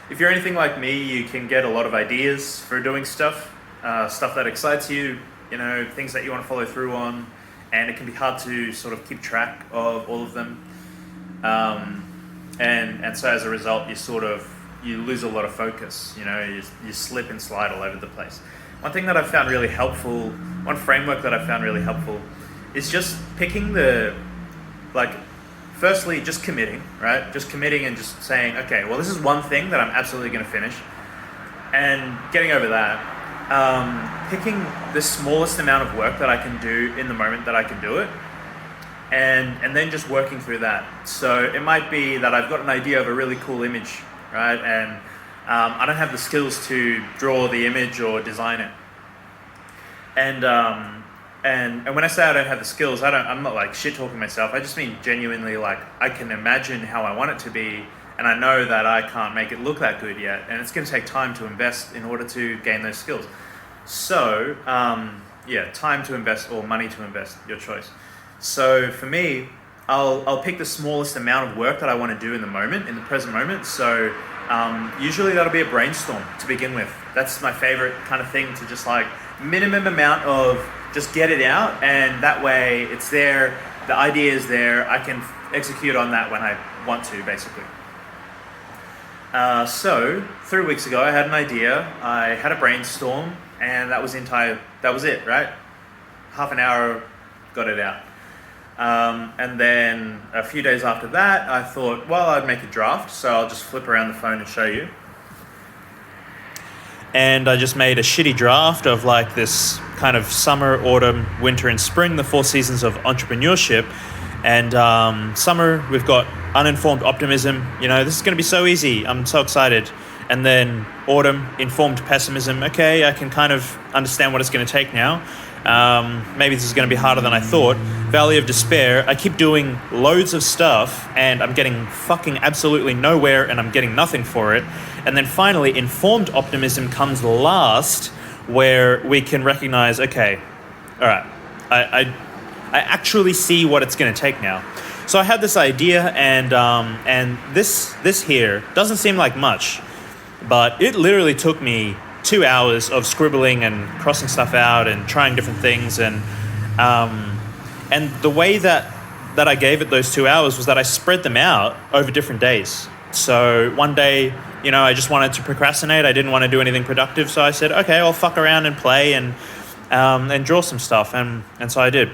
if you're anything like me, you can get a lot of ideas for doing stuff, stuff that excites you, things that you want to follow through on, and it can be hard to sort of keep track of all of them. And so as a result, you lose a lot of focus. You slip and slide all over the place. One thing that I've found really helpful, one framework that I've found really helpful, is just picking firstly, just committing, right? Just committing and just saying, okay, well, this is one thing that I'm absolutely going to finish, and getting over that. Picking the smallest amount of work that I can do in the moment that I can do it, and then just working through that. So it might be that I've got an idea of a really cool image, right? And I don't have the skills to draw the image or design it. And when I say I don't have the skills, I'm not like shit talking myself. I just mean genuinely, like, I can imagine how I want it to be, and I know that I can't make it look that good yet, and it's going to take time to invest in order to gain those skills. So time to invest or money to invest, your choice. So for me, I'll pick the smallest amount of work that I want to do in the present moment. So usually that'll be a brainstorm to begin with. That's my favorite kind of thing, to just like minimum amount of just get it out, and that way it's there, the idea is there, I can execute on that when I want to, basically. So 3 weeks ago I had an idea, I had a brainstorm, and that was it, right? Half an hour, got it out. And then a few days after that, I thought, well, I'd make a draft, so I'll just flip around the phone and show you. And I just made a shitty draft of like this kind of summer, autumn, winter, and spring, the 4 seasons of entrepreneurship. And summer, we've got uninformed optimism. This is going to be so easy. I'm so excited. And then autumn, informed pessimism. Okay, I can kind of understand what it's going to take now. Maybe this is going to be harder than I thought. Valley of despair. I keep doing loads of stuff and I'm getting fucking absolutely nowhere, and I'm getting nothing for it. And then finally, informed optimism comes last, where we can recognize, okay, all right, I actually see what it's going to take now. So I had this idea, and this here doesn't seem like much, but it literally took me 2 hours of scribbling and crossing stuff out and trying different things, and the way that I gave it those 2 hours was that I spread them out over different days. So one day, I just wanted to procrastinate. I didn't want to do anything productive, so I said, okay, I'll fuck around and play and draw some stuff, and so I did.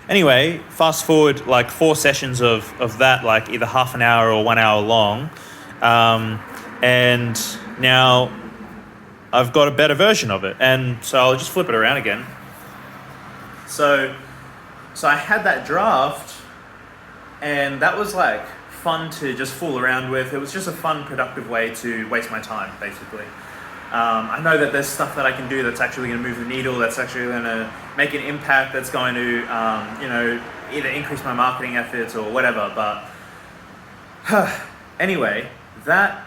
Anyway, fast forward like 4 sessions of that, like either half an hour or 1 hour long, and now I've got a better version of it, and so I'll just flip it around again. So I had that draft, and that was like fun to just fool around with. It was just a fun, productive way to waste my time, basically. I know that there's stuff that I can do that's actually going to move the needle, that's actually going to make an impact, that's going to, either increase my marketing efforts or whatever. But anyway, that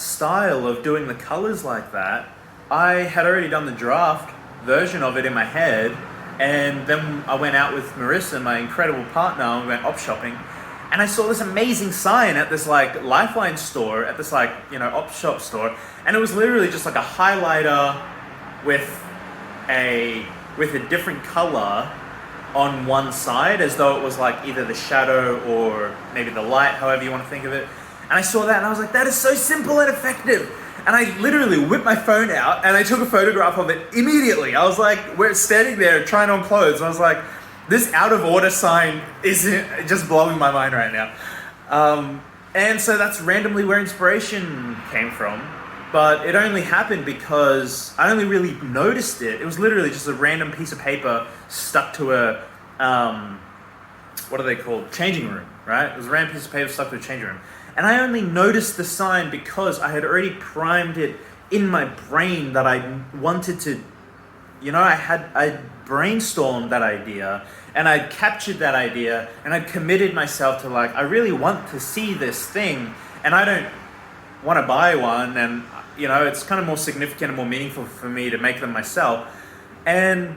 style of doing the colors like that, I had already done the draft version of it in my head, and then I went out with Marissa, my incredible partner, and we went op shopping, and I saw this amazing sign at this like Lifeline store, at this like, op shop store, and it was literally just like a highlighter with a different color on one side, as though it was like either the shadow or maybe the light, however you want to think of it. And I saw that and I was like, that is so simple and effective. And I literally whipped my phone out and I took a photograph of it immediately. I was like, we're standing there trying on clothes, and I was like, this out of order sign isn't just blowing my mind right now. And so that's randomly where inspiration came from. But it only happened because I only really noticed it. It was literally just a random piece of paper stuck to a, what are they called? Changing room, right? It was a random piece of paper stuck to a changing room. And I only noticed the sign because I had already primed it in my brain that I wanted to, I brainstormed that idea, and I captured that idea, and I committed myself to like, I really want to see this thing, and I don't want to buy one, and it's kind of more significant and more meaningful for me to make them myself. And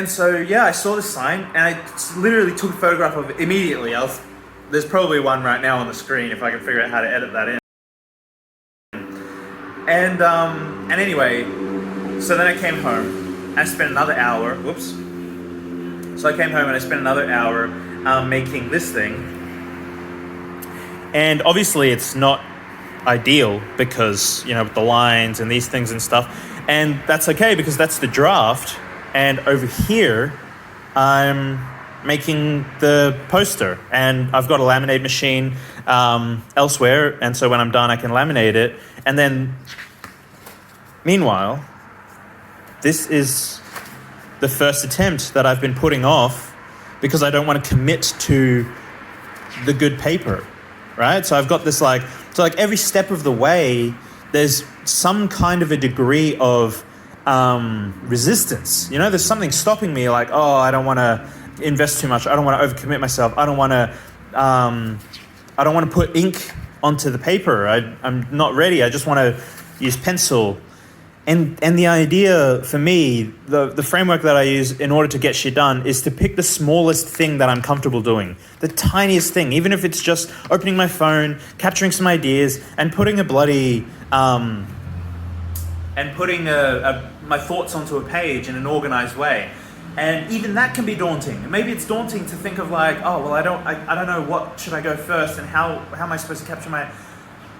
so I saw the sign, and I literally took a photograph of it immediately. I was There's probably one right now on the screen if I can figure out how to edit that in. And anyway, so then I came home and I spent another hour. Whoops. So I came home and I spent another hour making this thing. And obviously it's not ideal because, you know, with the lines and these things and stuff. And that's okay because that's the draft. And over here, I'm making the poster. And I've got a laminate machine elsewhere. And so when I'm done, I can laminate it. And then, meanwhile, this is the first attempt that I've been putting off because I don't want to commit to the good paper, right? So I've got this like every step of the way, there's some kind of a degree of resistance. You know, there's something stopping me like, oh, I don't want to invest too much. I don't want to overcommit myself. I don't want to put ink onto the paper. I'm not ready. I just want to use pencil. And the idea for me, the framework that I use in order to get shit done is to pick the smallest thing that I'm comfortable doing. The tiniest thing, even if it's just opening my phone, capturing some ideas, and putting a bloody my thoughts onto a page in an organized way. And even that can be daunting. And maybe it's daunting to think of like, oh, well, I don't know what should I go first and how am I supposed to capture my...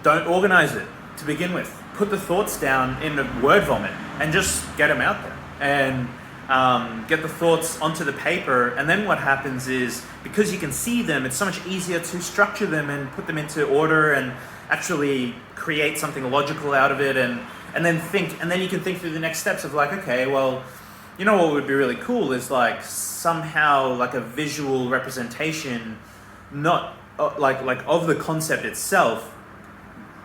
Don't organize it to begin with. Put the thoughts down in a word vomit and just get them out there and get the thoughts onto the paper. And then what happens is, because you can see them, it's so much easier to structure them and put them into order and actually create something logical out of it and then think, and then you can think through the next steps of like, okay, well, you know what would be really cool is like somehow like a visual representation, not like of the concept itself,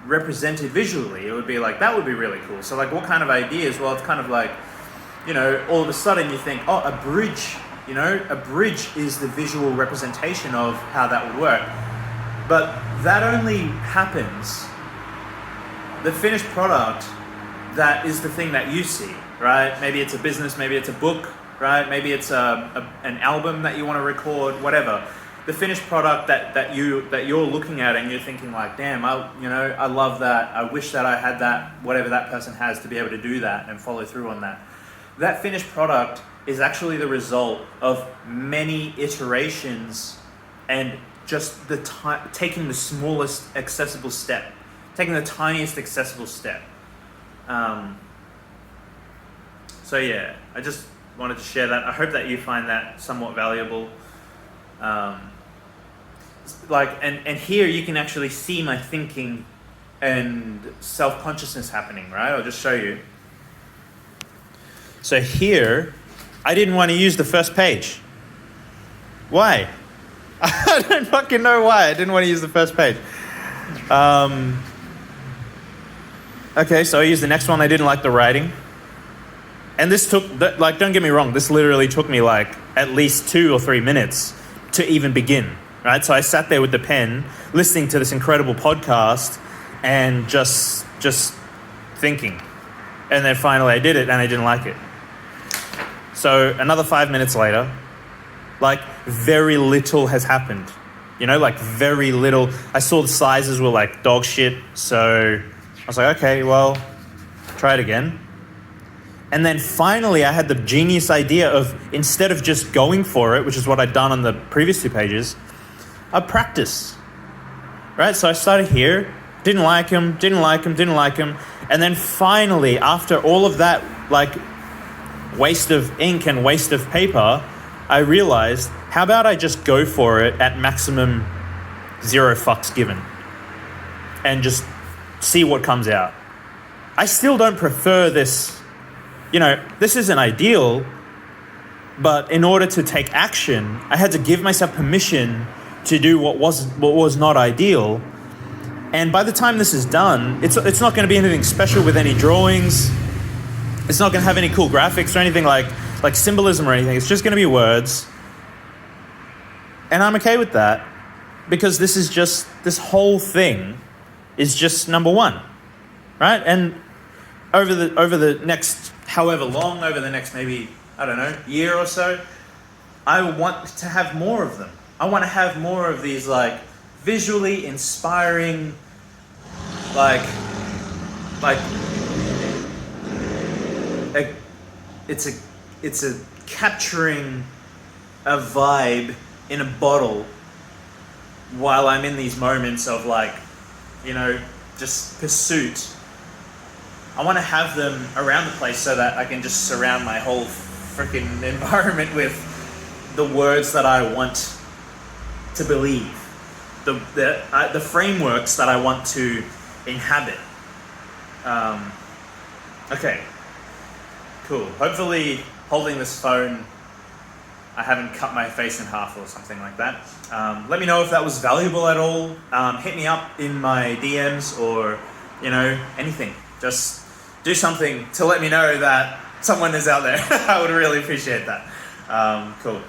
represented visually. It would be like, that would be really cool. So like, what kind of ideas? Well, it's kind of like, you know, all of a sudden you think, oh, a bridge, you know, a bridge is the visual representation of how that would work. But that only happens, the finished product, that is the thing that you see, right? Maybe it's a business, maybe it's a book, right? Maybe it's an album that you want to record, whatever. The finished product that you're looking at and you're thinking like, damn, I love that. I wish that I had that, whatever that person has, to be able to do that and follow through on that. That finished product is actually the result of many iterations and just taking the smallest accessible step, taking the tiniest accessible step. So yeah, I just wanted to share that. I hope that you find that somewhat valuable. And here you can actually see my thinking and self-consciousness happening, right? I'll just show you. So here, I didn't want to use the first page. Why? I don't fucking know why I didn't want to use the first page. Okay, so I used the next one. I didn't like the writing. And this took, like, don't get me wrong, this literally took me like at least 2 or 3 minutes to even begin, right? So I sat there with the pen, listening to this incredible podcast and just thinking. And then finally I did it and I didn't like it. So another 5 minutes later, like very little has happened. You know, like very little. I saw the sizes were like dog shit. So I was like, okay, well, try it again. And then finally I had the genius idea of, instead of just going for it, which is what I'd done on the previous 2 pages, I'd practice, right? So I started here, didn't like him. And then finally, after all of that, like waste of ink and waste of paper, I realized, how about I just go for it at maximum 0 fucks given and just see what comes out. I still don't prefer this. You know, this isn't ideal, but in order to take action, I had to give myself permission to do what was not ideal. And by the time this is done, it's not going to be anything special with any drawings. It's not going to have any cool graphics or anything like symbolism or anything. It's just going to be words. And I'm okay with that, because this whole thing is just number 1, right? And over the next however long, over the next maybe, I don't know, year or so, I want to have more of them. I want to have more of these like visually inspiring, like it's a capturing a vibe in a bottle while I'm in these moments of like, you know, just pursuit. I want to have them around the place so that I can just surround my whole freaking environment with the words that I want to believe, the frameworks that I want to inhabit. Okay, cool. Hopefully holding this phone, I haven't cut my face in half or something like that. Let me know if that was valuable at all. Hit me up in my DMs or, you know, anything. Just do something to let me know that someone is out there. I would really appreciate that. Cool.